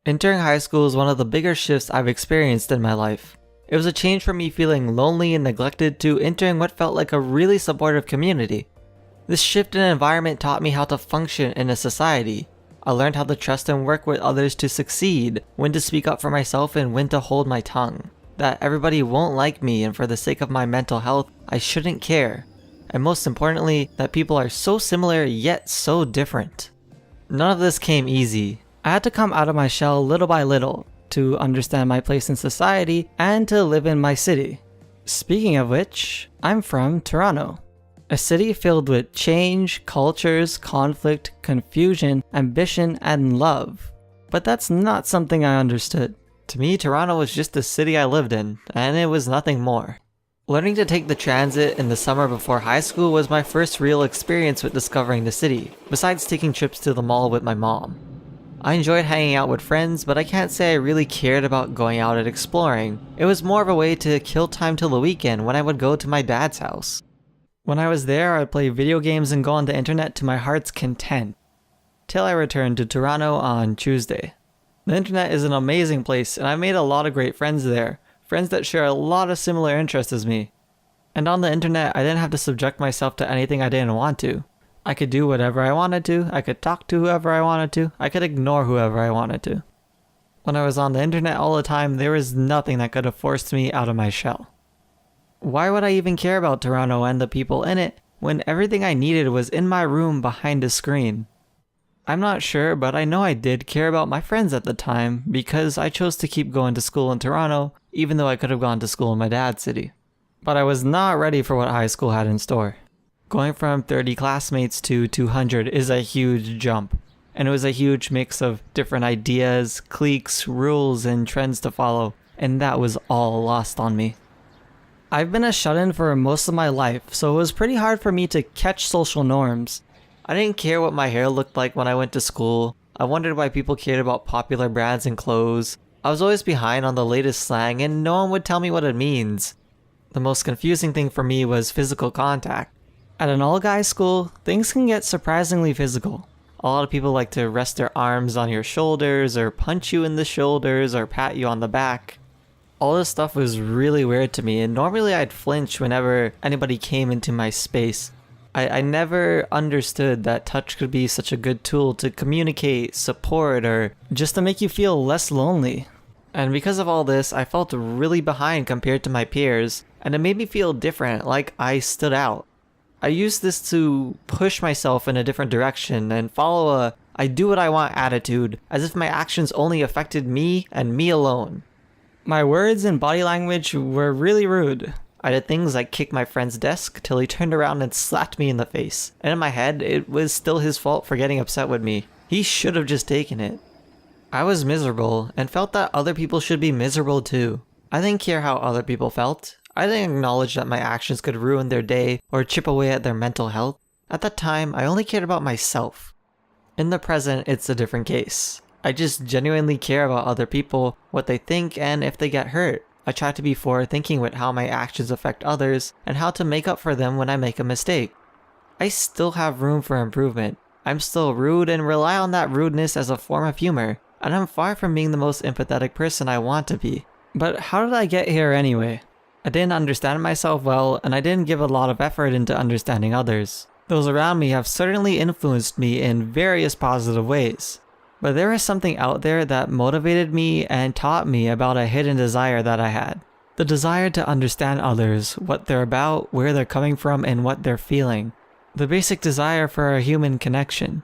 Entering high school is one of the bigger shifts I've experienced in my life. It was a change from me feeling lonely and neglected to entering what felt like a really supportive community. This shift in environment taught me how to function in a society. I learned how to trust and work with others to succeed, when to speak up for myself and when to hold my tongue. That everybody won't like me, and for the sake of my mental health, I shouldn't care. And most importantly, that people are so similar yet so different. None of this came easy. I had to come out of my shell little by little to understand my place in society and to live in my city. Speaking of which, I'm from Toronto, a city filled with change, cultures, conflict, confusion, ambition, and love. But that's not something I understood. To me, Toronto was just the city I lived in, and it was nothing more. Learning to take the transit in the summer before high school was my first real experience with discovering the city, besides taking trips to the mall with my mom. I enjoyed hanging out with friends, but I can't say I really cared about going out and exploring. It was more of a way to kill time till the weekend when I would go to my dad's house. When I was there, I'd play video games and go on the internet to my heart's content, till I returned to Toronto on Tuesday. The internet is an amazing place, and I made a lot of great friends there. Friends that share a lot of similar interests as me. And on the internet, I didn't have to subject myself to anything I didn't want to. I could do whatever I wanted to, I could talk to whoever I wanted to, I could ignore whoever I wanted to. When I was on the internet all the time, there was nothing that could have forced me out of my shell. Why would I even care about Toronto and the people in it, when everything I needed was in my room behind a screen? I'm not sure, but I know I did care about my friends at the time, because I chose to keep going to school in Toronto, even though I could have gone to school in my dad's city. But I was not ready for what high school had in store. Going from 30 classmates to 200 is a huge jump, and it was a huge mix of different ideas, cliques, rules, and trends to follow, and that was all lost on me. I've been a shut-in for most of my life, so it was pretty hard for me to catch social norms. I didn't care what my hair looked like when I went to school. I wondered why people cared about popular brands and clothes. I was always behind on the latest slang, and no one would tell me what it means. The most confusing thing for me was physical contact. At an all-guys school, things can get surprisingly physical. A lot of people like to rest their arms on your shoulders, or punch you in the shoulders, or pat you on the back. All this stuff was really weird to me, and normally I'd flinch whenever anybody came into my space. I never understood that touch could be such a good tool to communicate, support, or just to make you feel less lonely. And because of all this, I felt really behind compared to my peers, and it made me feel different, like I stood out. I used this to push myself in a different direction and follow a I do what I want attitude, as if my actions only affected me and me alone. My words and body language were really rude. I did things like kick my friend's desk till he turned around and slapped me in the face, and in my head, it was still his fault for getting upset with me. He should have just taken it. I was miserable, and felt that other people should be miserable too. I didn't care how other people felt. I didn't acknowledge that my actions could ruin their day or chip away at their mental health. At that time, I only cared about myself. In the present, it's a different case. I just genuinely care about other people, what they think, and if they get hurt. I try to be forward-thinking with how my actions affect others, and how to make up for them when I make a mistake. I still have room for improvement. I'm still rude and rely on that rudeness as a form of humor, and I'm far from being the most empathetic person I want to be. But how did I get here anyway? I didn't understand myself well, and I didn't give a lot of effort into understanding others. Those around me have certainly influenced me in various positive ways. But there is something out there that motivated me and taught me about a hidden desire that I had. The desire to understand others, what they're about, where they're coming from, and what they're feeling. The basic desire for a human connection.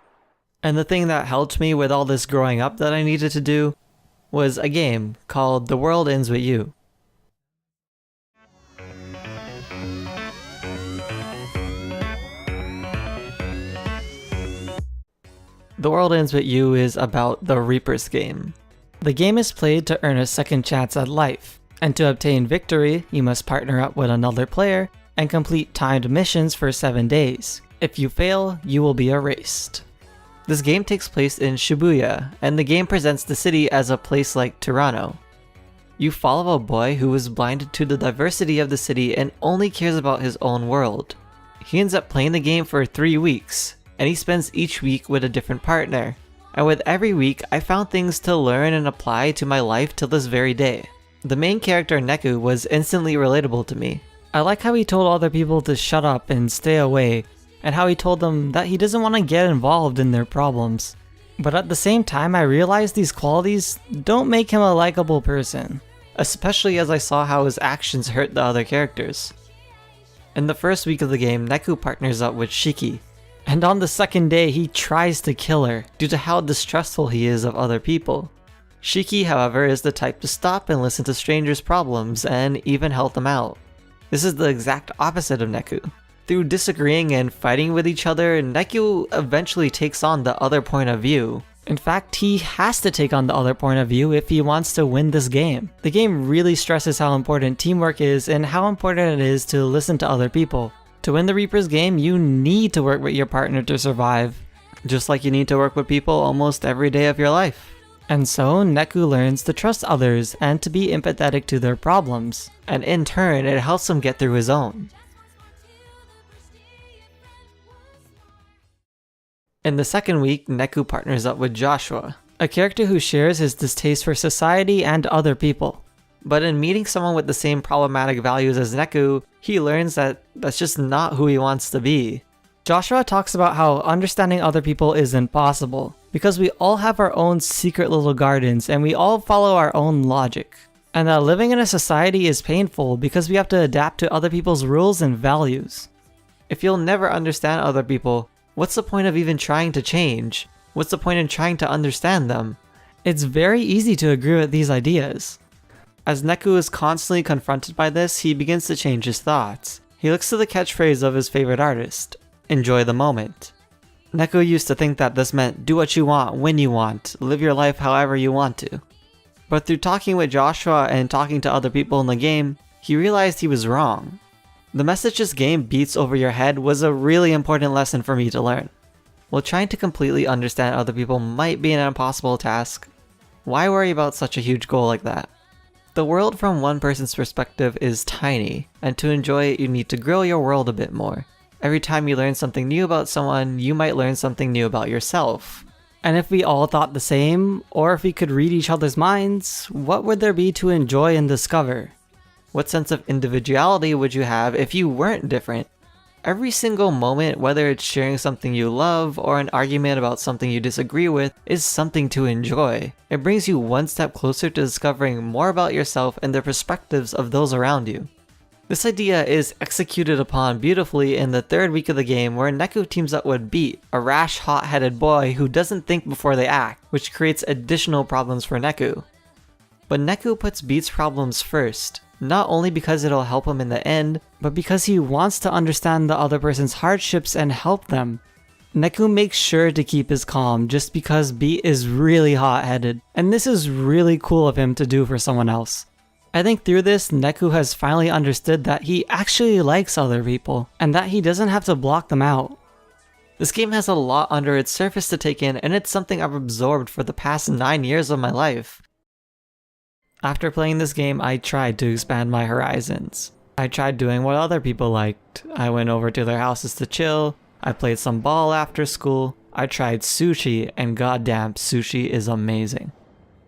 And the thing that helped me with all this growing up that I needed to do was a game called The World Ends With You. The World Ends With You is about the Reaper's game. The game is played to earn a second chance at life, and to obtain victory, you must partner up with another player and complete timed missions for 7 days. If you fail, you will be erased. This game takes place in Shibuya, and the game presents the city as a place like Toronto. You follow a boy who is blinded to the diversity of the city and only cares about his own world. He ends up playing the game for 3 weeks, and he spends each week with a different partner. And with every week, I found things to learn and apply to my life till this very day. The main character, Neku, was instantly relatable to me. I like how he told other people to shut up and stay away, and how he told them that he doesn't want to get involved in their problems. But at the same time, I realized these qualities don't make him a likable person, especially as I saw how his actions hurt the other characters. In the first week of the game, Neku partners up with Shiki, and on the second day he tries to kill her due to how distrustful he is of other people. Shiki, however, is the type to stop and listen to strangers' problems and even help them out. This is the exact opposite of Neku. Through disagreeing and fighting with each other, Neku eventually takes on the other point of view. In fact, he has to take on the other point of view if he wants to win this game. The game really stresses how important teamwork is and how important it is to listen to other people. To win the Reaper's game, you need to work with your partner to survive, just like you need to work with people almost every day of your life. And so, Neku learns to trust others and to be empathetic to their problems, and in turn, it helps him get through his own. In the second week, Neku partners up with Joshua, a character who shares his distaste for society and other people. But in meeting someone with the same problematic values as Neku, he learns that that's just not who he wants to be. Joshua talks about how understanding other people is impossible, because we all have our own secret little gardens and we all follow our own logic. And that living in a society is painful because we have to adapt to other people's rules and values. If you'll never understand other people, what's the point of even trying to change? What's the point in trying to understand them? It's very easy to agree with these ideas. As Neku is constantly confronted by this, he begins to change his thoughts. He looks to the catchphrase of his favorite artist, "Enjoy the moment." Neku used to think that this meant do what you want, when you want, live your life however you want to. But through talking with Joshua and talking to other people in the game, he realized he was wrong. The message this game beats over your head was a really important lesson for me to learn. While trying to completely understand other people might be an impossible task, why worry about such a huge goal like that? The world from one person's perspective is tiny, and to enjoy it you need to grow your world a bit more. Every time you learn something new about someone, you might learn something new about yourself. And if we all thought the same, or if we could read each other's minds, what would there be to enjoy and discover? What sense of individuality would you have if you weren't different? Every single moment, whether it's sharing something you love or an argument about something you disagree with, is something to enjoy. It brings you one step closer to discovering more about yourself and the perspectives of those around you. This idea is executed upon beautifully in the third week of the game, where Neku teams up with Beat, a rash, hot-headed boy who doesn't think before they act, which creates additional problems for Neku. But Neku puts Beat's problems first, not only because it'll help him in the end, but because he wants to understand the other person's hardships and help them. Neku makes sure to keep his calm just because Beat is really hot-headed, and this is really cool of him to do for someone else. I think through this, Neku has finally understood that he actually likes other people, and that he doesn't have to block them out. This game has a lot under its surface to take in, and it's something I've absorbed for the past 9 years of my life. After playing this game, I tried to expand my horizons. I tried doing what other people liked. I went over to their houses to chill. I played some ball after school. I tried sushi, and goddamn, sushi is amazing.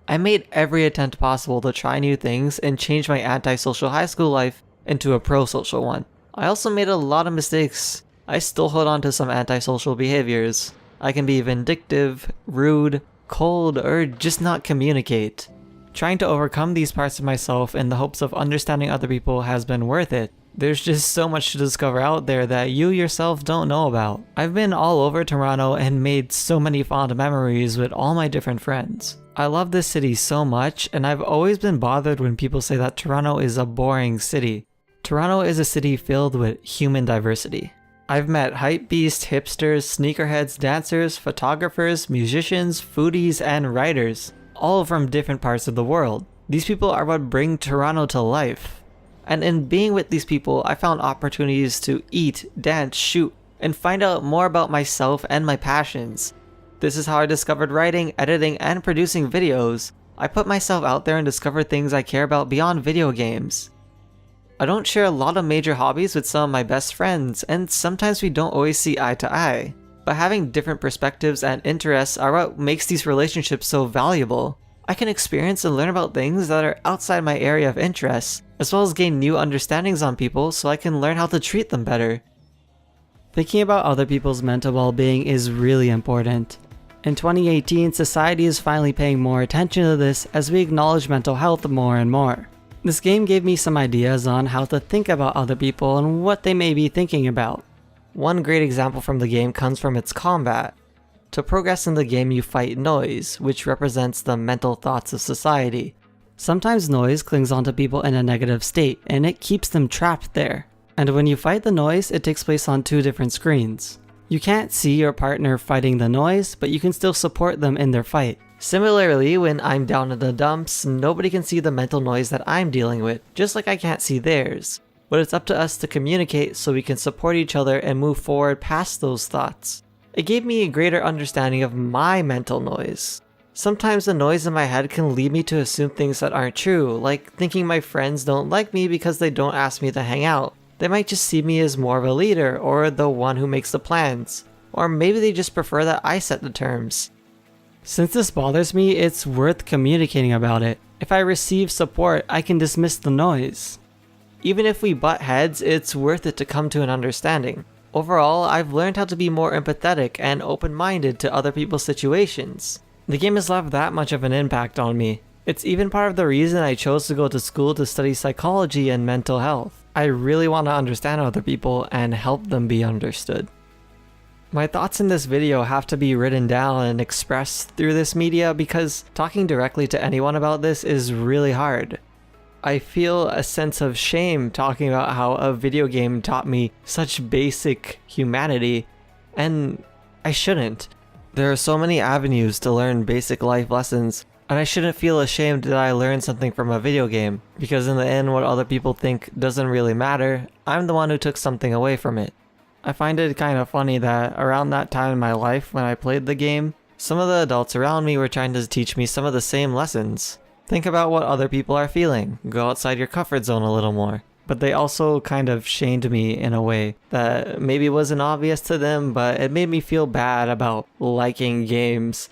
I made every attempt possible to try new things and change my antisocial high school life into a pro-social one. I also made a lot of mistakes. I still hold on to some antisocial behaviors. I can be vindictive, rude, cold, or just not communicate. Trying to overcome these parts of myself in the hopes of understanding other people has been worth it. There's just so much to discover out there that you yourself don't know about. I've been all over Toronto and made so many fond memories with all my different friends. I love this city so much, and I've always been bothered when people say that Toronto is a boring city. Toronto is a city filled with human diversity. I've met hypebeast, hipsters, sneakerheads, dancers, photographers, musicians, foodies, and writers, all from different parts of the world. These people are what bring Toronto to life. And in being with these people, I found opportunities to eat, dance, shoot, and find out more about myself and my passions. This is how I discovered writing, editing, and producing videos. I put myself out there and discovered things I care about beyond video games. I don't share a lot of major hobbies with some of my best friends, and sometimes we don't always see eye to eye. But having different perspectives and interests are what makes these relationships so valuable. I can experience and learn about things that are outside my area of interest, as well as gain new understandings on people so I can learn how to treat them better. Thinking about other people's mental well-being is really important. In 2018, society is finally paying more attention to this as we acknowledge mental health more and more. This game gave me some ideas on how to think about other people and what they may be thinking about. One great example from the game comes from its combat. To progress in the game, you fight noise, which represents the mental thoughts of society. Sometimes noise clings onto people in a negative state, and it keeps them trapped there. And when you fight the noise, it takes place on 2 different screens. You can't see your partner fighting the noise, but you can still support them in their fight. Similarly, when I'm down in the dumps, nobody can see the mental noise that I'm dealing with, just like I can't see theirs. But it's up to us to communicate so we can support each other and move forward past those thoughts. It gave me a greater understanding of my mental noise. Sometimes the noise in my head can lead me to assume things that aren't true, like thinking my friends don't like me because they don't ask me to hang out. They might just see me as more of a leader or the one who makes the plans. Or maybe they just prefer that I set the terms. Since this bothers me, it's worth communicating about it. If I receive support, I can dismiss the noise. Even if we butt heads, it's worth it to come to an understanding. Overall, I've learned how to be more empathetic and open-minded to other people's situations. The game has left that much of an impact on me. It's even part of the reason I chose to go to school to study psychology and mental health. I really want to understand other people and help them be understood. My thoughts in this video have to be written down and expressed through this media because talking directly to anyone about this is really hard. I feel a sense of shame talking about how a video game taught me such basic humanity, and I shouldn't. There are so many avenues to learn basic life lessons, and I shouldn't feel ashamed that I learned something from a video game, because in the end what other people think doesn't really matter. I'm the one who took something away from it. I find it kind of funny that around that time in my life when I played the game, some of the adults around me were trying to teach me some of the same lessons. Think about what other people are feeling. Go outside your comfort zone a little more. But they also kind of shamed me in a way that maybe wasn't obvious to them, but it made me feel bad about liking games.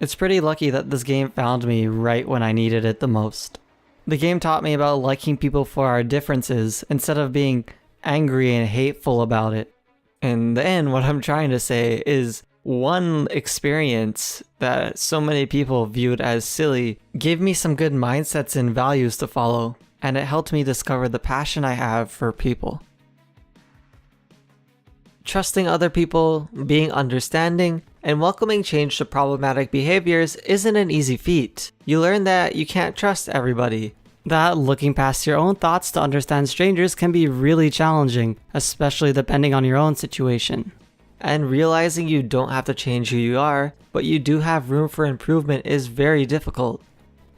It's pretty lucky that this game found me right when I needed it the most. The game taught me about liking people for our differences instead of being angry and hateful about it. In the end, what I'm trying to say is one experience that so many people viewed as silly gave me some good mindsets and values to follow, and it helped me discover the passion I have for people. Trusting other people, being understanding, and welcoming change to problematic behaviors isn't an easy feat. You learn that you can't trust everybody. That looking past your own thoughts to understand strangers can be really challenging, especially depending on your own situation. And realizing you don't have to change who you are, but you do have room for improvement is very difficult.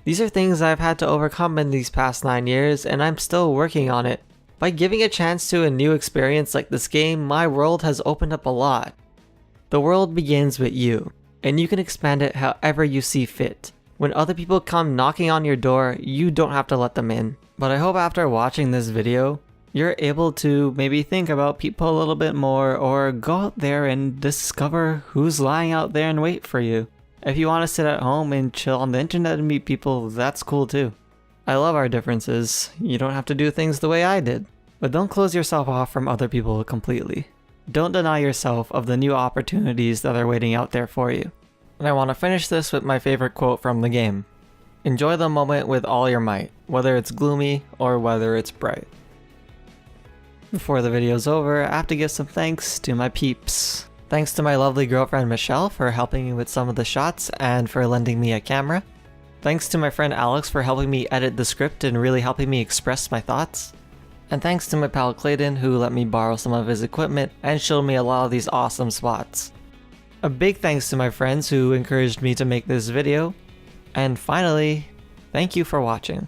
These are things I've had to overcome in these past 9 years, and I'm still working on it. By giving a chance to a new experience like this game, my world has opened up a lot. The world begins with you, and you can expand it however you see fit. When other people come knocking on your door, you don't have to let them in. But I hope after watching this video, you're able to maybe think about people a little bit more, or go out there and discover who's lying out there and wait for you. If you want to sit at home and chill on the internet and meet people, that's cool too. I love our differences. You don't have to do things the way I did. But don't close yourself off from other people completely. Don't deny yourself of the new opportunities that are waiting out there for you. And I want to finish this with my favorite quote from the game. Enjoy the moment with all your might, whether it's gloomy or whether it's bright. Before the video's over, I have to give some thanks to my peeps. Thanks to my lovely girlfriend Michelle for helping me with some of the shots and for lending me a camera. Thanks to my friend Alex for helping me edit the script and really helping me express my thoughts. And thanks to my pal Clayton who let me borrow some of his equipment and showed me a lot of these awesome spots. A big thanks to my friends who encouraged me to make this video. And finally, thank you for watching.